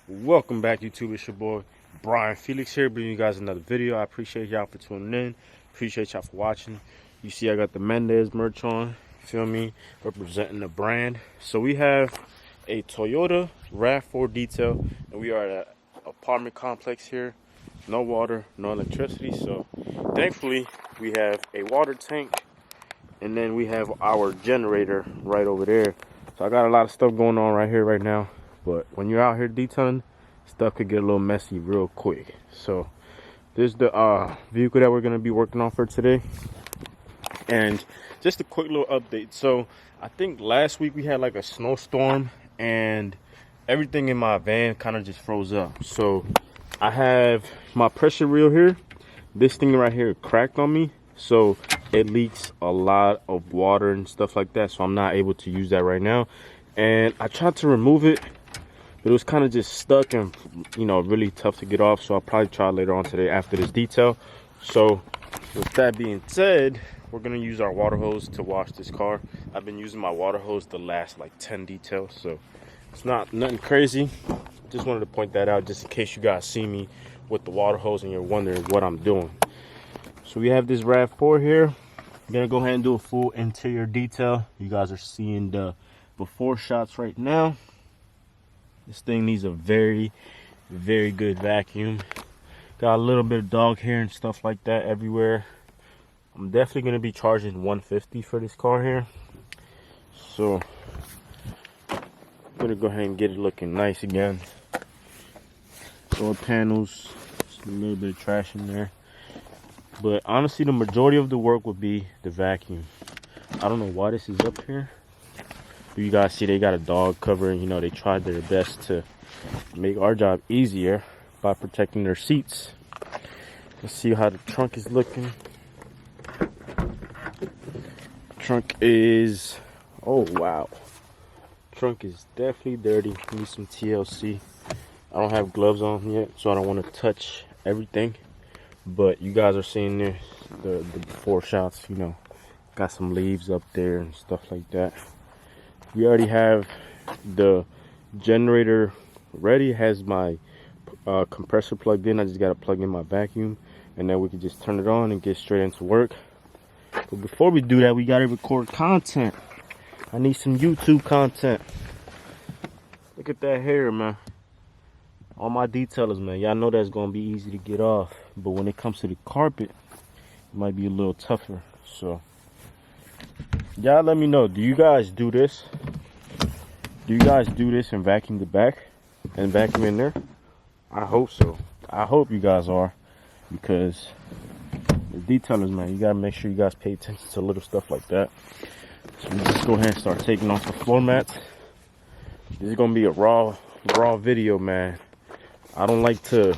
Welcome back, YouTube. It's your boy Brian Felix here, bringing you guys another video. I appreciate y'all for tuning in. Appreciate y'all for watching. You see I got the Mendez merch on, feel me, representing the brand. So we have a Toyota RAV4 detail, and we are at an apartment complex here. No water, no electricity, so thankfully we have a water tank, and then we have our generator right over there. So I got a lot of stuff going on right here right now. But when you're out here detailing, stuff could get a little messy real quick. So this is the vehicle that we're going to be working on for today. And just a quick little update. So I think last week we had like a snowstorm and everything in my van kind of just froze up. So I have my pressure reel here. This thing right here cracked on me. So it leaks a lot of water and stuff like that. So I'm not able to use that right now. And I tried to remove it, but it was kind of just stuck and, you know, really tough to get off. So I'll probably try later on today after this detail. So with that being said, we're going to use our water hose to wash this car. I've been using my water hose the last like 10 details. So it's nothing crazy. Just wanted to point that out just in case you guys see me with the water hose and you're wondering what I'm doing. So we have this RAV4 here. I'm going to go ahead and do a full interior detail. You guys are seeing the before shots right now. This thing needs a very good vacuum. Got a little bit of dog hair and stuff like that everywhere. I'm definitely going to be charging $150 for this car here. So I'm going to go ahead and get it looking nice again. Door panels, just a little bit of trash in there. But honestly, the majority of the work would be the vacuum. I don't know why this is up here. You guys see they got a dog cover, and you know they tried their best to make our job easier by protecting their seats. Let's see how the trunk is looking. Trunk is, oh wow, trunk is definitely dirty. Need some TLC. I don't have gloves on yet, so I don't want to touch everything. But you guys are seeing this, the before shots. You know, got some leaves up there and stuff like that. We already have the generator ready. It has my compressor plugged in. I just got to plug in my vacuum, and then we can just turn it on and get straight into work. But before we do that, we got to record content. I need some YouTube content. Look at that hair, man. All my detailers, man. Y'all know that's going to be easy to get off. But when it comes to the carpet, it might be a little tougher. So y'all let me know, do you guys do this? Do you guys do this and vacuum the back and vacuum in there? I hope so. I hope you guys are, because the detailers, man, you gotta make sure you guys pay attention to little stuff like that. So we just go ahead and start taking off the floor mats. This is gonna be a raw video, man. I don't like to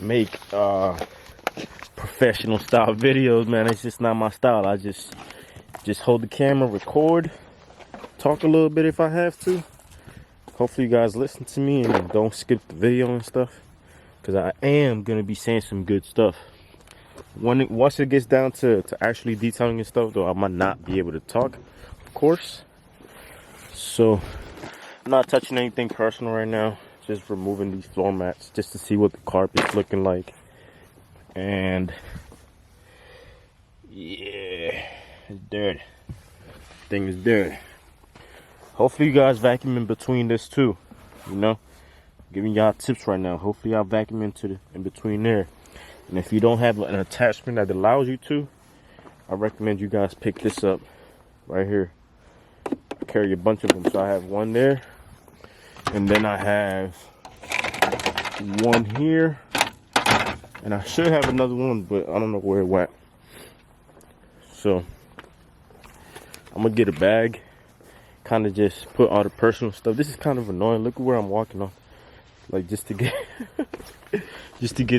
make professional style videos, man. It's just not my style. I just hold the camera, record, talk a little bit if I have to. Hopefully you guys listen to me and don't skip the video and stuff, because I am gonna be saying some good stuff. Once it gets down to actually detailing and stuff, though, I might not be able to talk, of course. So I'm not touching anything personal right now. Just removing these floor mats just to see what the carpet's looking like. And yeah, it's dirty. Thing is dirty. Hopefully you guys vacuum in between this too. You know, giving y'all tips right now. Hopefully y'all vacuum in between there. And if you don't have an attachment that allows you to, I recommend you guys pick this up right here. I carry a bunch of them, so I have one there, and then I have one here, and I should have another one, but I don't know where it went. So I'm gonna get a bag, kind of just put all the personal stuff. This is kind of annoying. Look at where I'm walking on, like just to get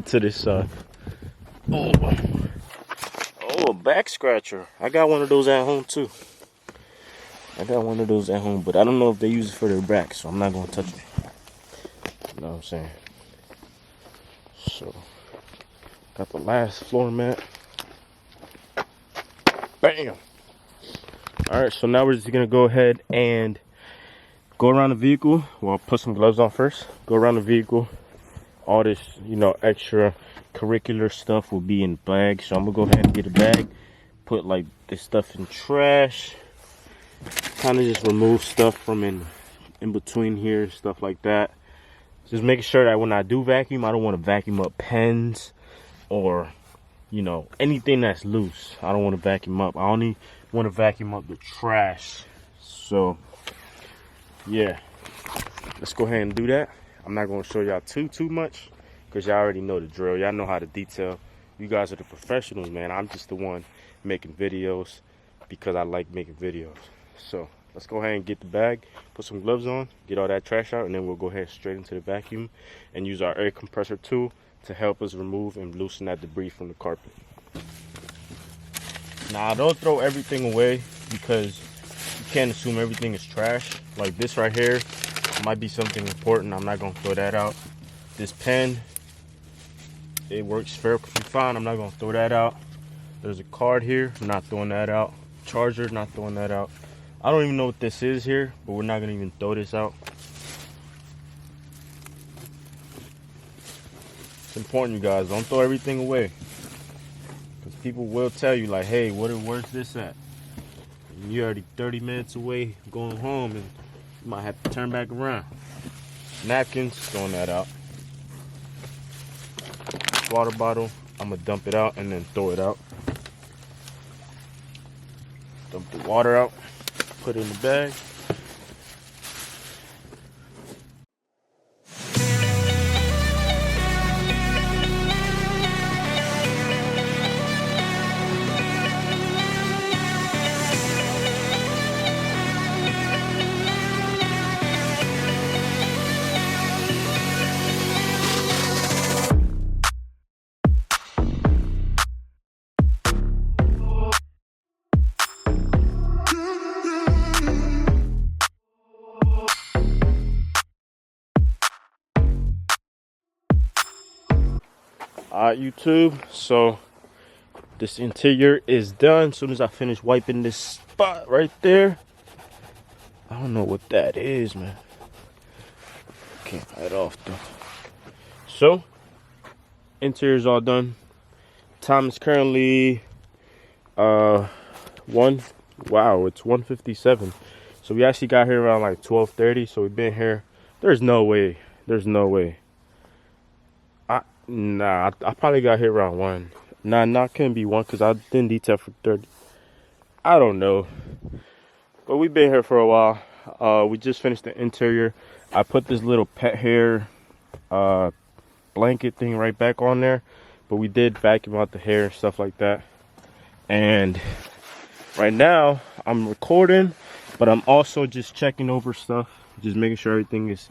to this side. Oh, a back scratcher. I got one of those at home too. I got one of those at home, but I don't know if they use it for their back, so I'm not gonna touch it. You know what I'm saying? So got the last floor mat. Bam. All right, so now we're just gonna go ahead and go around the vehicle. Well, put some gloves on first. Go around the vehicle. All this, you know, extra curricular stuff will be in bags. So I'm gonna go ahead and get a bag. Put like this stuff in trash. Kind of just remove stuff from in between here, stuff like that. Just making sure that when I do vacuum, I don't want to vacuum up pens or, you know, anything that's loose. I don't want to vacuum up. I only want to vacuum up the trash. So yeah, let's go ahead and do that. I'm not going to show y'all too much because y'all already know the drill. Y'all know how to detail. You guys are the professionals, man. I'm just the one making videos because I like making videos. So let's go ahead and get the bag, put some gloves on, get all that trash out, and then we'll go ahead straight into the vacuum and use our air compressor tool to help us remove and loosen that debris from the carpet. Now, don't throw everything away because you can't assume everything is trash. Like this right here might be something important. I'm not gonna throw that out. This pen, it works perfectly fine. I'm not gonna throw that out. There's a card here, I'm not throwing that out. Charger, not throwing that out. I don't even know what this is here, but we're not gonna even throw this out. It's important, you guys, don't throw everything away. Because people will tell you like, hey, where's this at? And you're already 30 minutes away going home and you might have to turn back around. Napkins, throwing that out. Water bottle, I'm gonna dump it out and then throw it out. Dump the water out, put it in the bag. Alright, YouTube, so this interior is done. As soon as I finish wiping this spot right there, I don't know what that is, man. Can't hide off though. So interior is all done. Time is currently it's 1:57. So we actually got here around like 12:30. So we've been here. There's no way. I probably got here around 1. Nah, couldn't be 1 because I didn't detail for 30. I don't know. But we've been here for a while. We just finished the interior. I put this little pet hair blanket thing right back on there. But we did vacuum out the hair and stuff like that. And right now I'm recording, but I'm also just checking over stuff. Just making sure everything is,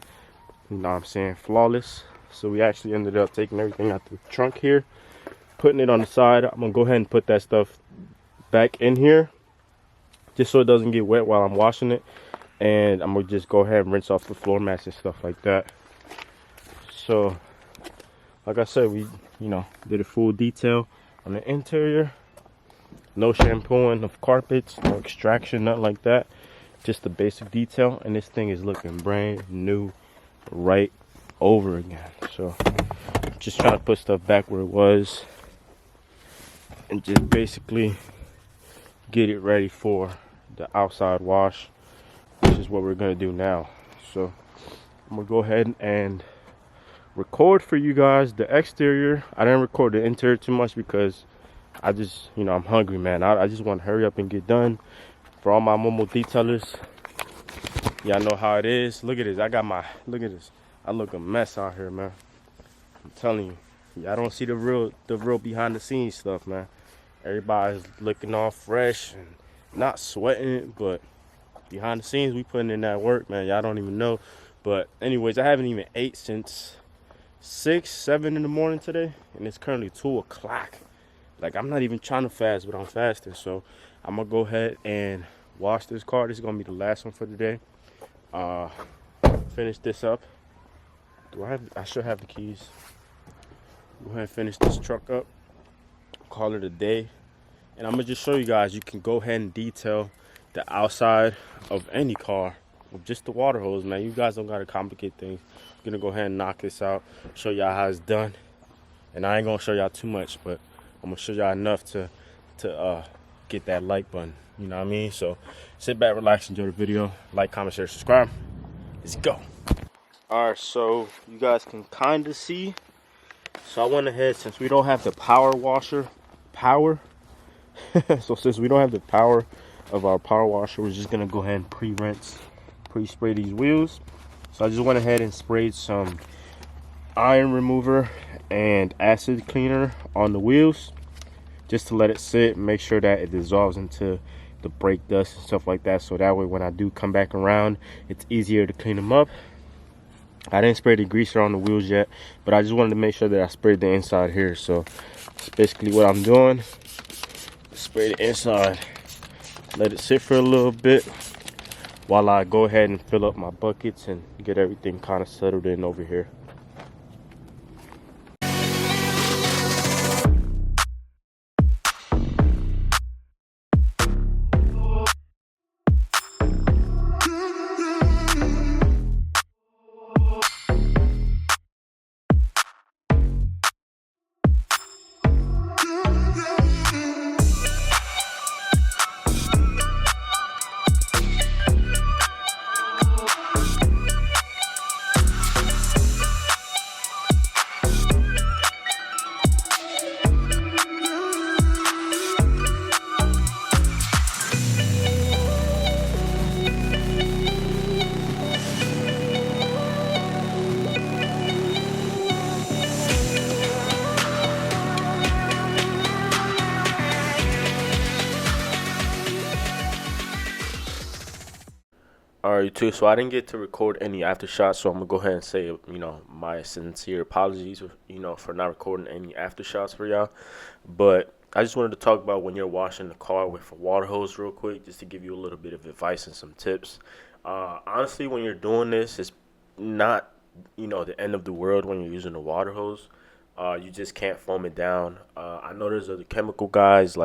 you know what I'm saying, flawless. So we actually ended up taking everything out the trunk here, putting it on the side. I'm gonna go ahead and put that stuff back in here just so it doesn't get wet while I'm washing it. And I'm gonna just go ahead and rinse off the floor mats and stuff like that. So like I said, we, you know, did a full detail on the interior. No shampooing of carpets, no extraction, nothing like that. Just the basic detail, and this thing is looking brand new right over again. So just trying to put stuff back where it was and just basically get it ready for the outside wash, which is what we're gonna do now. So I'm gonna go ahead and record for you guys the exterior. I didn't record the interior too much because I just, you know, I'm hungry, man. I just want to hurry up and get done. For all my Momo detailers, y'all know how it is. Look at this. Look at this. I look a mess out here, man. I'm telling you. Y'all don't see the real behind the scenes stuff, man. Everybody's looking all fresh and not sweating, but behind the scenes, we putting in that work, man. Y'all don't even know. But anyways, I haven't even ate since 7 in the morning today, and it's currently 2 o'clock. Like, I'm not even trying to fast, but I'm fasting. So I'm gonna go ahead and wash this car. This is gonna be the last one for the day. Finish this up. I should have the keys. Go ahead and finish this truck up, call it a day. And I'm gonna just show you guys, you can go ahead and detail the outside of any car with just the water hose, man. You guys don't gotta complicate things. I'm gonna go ahead and knock this out, show y'all how it's done. And I ain't gonna show y'all too much, but I'm gonna show y'all enough to get that like button. You know what I mean? So sit back, relax, enjoy the video. Like, comment, share, subscribe. Let's go. Alright, so you guys can kind of see. So I went ahead, since we don't have the power washer, so since we don't have the power of our power washer, we're just gonna go ahead and pre-rinse, pre-spray these wheels. So I just went ahead and sprayed some iron remover and acid cleaner on the wheels, just to let it sit and make sure that it dissolves into the brake dust and stuff like that, so that way when I do come back around, it's easier to clean them up. I didn't spray the greaser on the wheels yet, but I just wanted to make sure that I sprayed the inside here. So that's basically what I'm doing. Spray the inside, let it sit for a little bit while I go ahead and fill up my buckets and get everything kind of settled in over here. Alright, too. So I didn't get to record any aftershocks, so I'm gonna go ahead and say, my sincere apologies, for not recording any aftershots for y'all. But I just wanted to talk about when you're washing the car with a water hose real quick, just to give you a little bit of advice and some tips. Honestly, when you're doing this, it's not, the end of the world when you're using a water hose. You just can't foam it down. I know there's other chemical guys,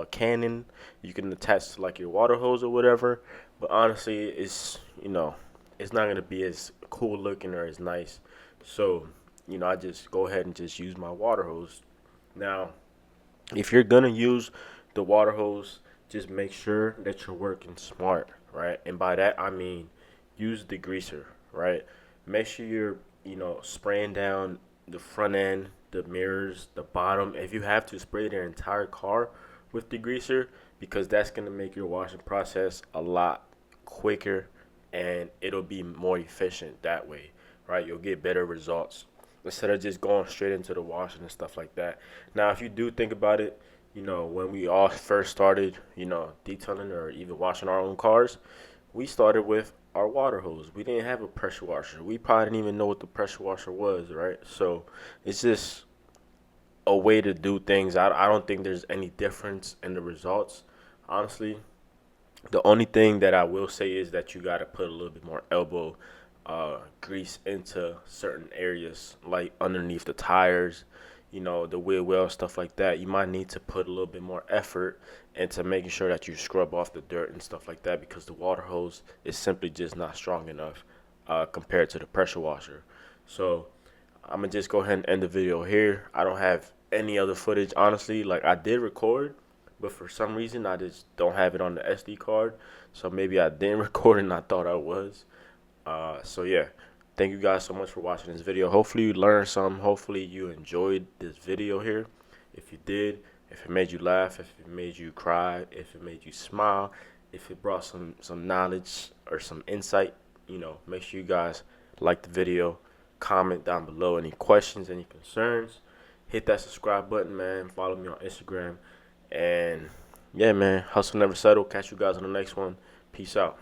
Canon, you can attach to like your water hose or whatever. But honestly, it's it's not gonna be as cool looking or as nice. So I just go ahead and just use my water hose. Now, if you're gonna use the water hose, just make sure that you're working smart, right? And by that I mean use the greaser, right? Make sure you're spraying down the front end, the mirrors, the bottom. If you have to, spray their entire car with the greaser, because that's going to make your washing process a lot quicker and it'll be more efficient that way, right? You'll get better results instead of just going straight into the washing and stuff like that. Now, if you do think about it, when we all first started, detailing or even washing our own cars, we started with our water hose. We didn't have a pressure washer. We probably didn't even know what the pressure washer was, right? So it's just a way to do things. I don't think there's any difference in the results, honestly. The only thing that I will say is that you got to put a little bit more elbow grease into certain areas, like underneath the tires, the wheel well, stuff like that. You might need to put a little bit more effort into making sure that you scrub off the dirt and stuff like that, because the water hose is simply just not strong enough compared to the pressure washer. So I'm going to just go ahead and end the video here. I don't have any other footage, honestly. Like, I did record, but for some reason I just don't have it on the SD card. So maybe I didn't record and I thought I was. So yeah, thank you guys so much for watching this video. Hopefully you learned something. Hopefully you enjoyed this video here. If you did, if it made you laugh, if it made you cry, if it made you smile, if it brought some knowledge or some insight, make sure you guys like the video, comment down below any questions, any concerns. Hit that subscribe button, man. Follow me on Instagram. And yeah, man, hustle never settle. Catch you guys on the next one. Peace out.